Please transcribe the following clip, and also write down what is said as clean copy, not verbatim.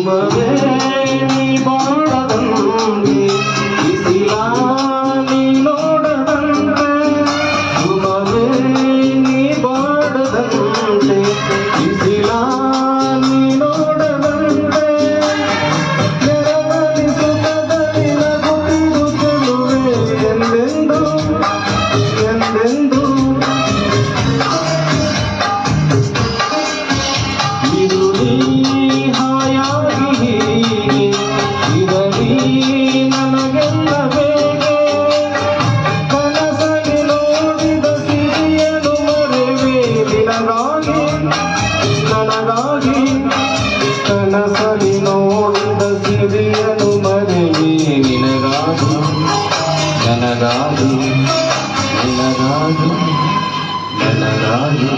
ಸುಮವೇ ನೀ ಬಾಳದಂತೆ ಬಿಸಿಲಾಲಿ ನೋಡದಂತೆ ಸುಮವೇ ನೀ ಬಾಳದಂತೆ ಬಿಸಿಲಾಲಿ ನೋಡದಂತೆ ನೆರವಲಿ ಸುಖದಲ್ಲಿ ನಗುತ್ತಿರು ಚೆಲುವೆ ಎಂದೆಂದು ಎಂದೆಂದು ಇರುಳಿ ಹಾಯಾಗಿ ಹೀಗೆ ಇರಲಿ ನನಗೆಲ್ಲ ಬೇಗೆ ಕನಸಲ್ಲಿ ನೋಡಿದ ಸಿರಿಯನು ಮರೆವೆ ನಿನಗಾಗಿ ನನಗಾಗಿ ಕನಸಲ್ಲಿ ನೋಡಿದ ಸಿರಿಯನು ಮರೆವೆ ನಿನಗಾಗಿ ನನಗಾಗಿ ನಿನಗಾಗಿ ನನಗಾಗಿ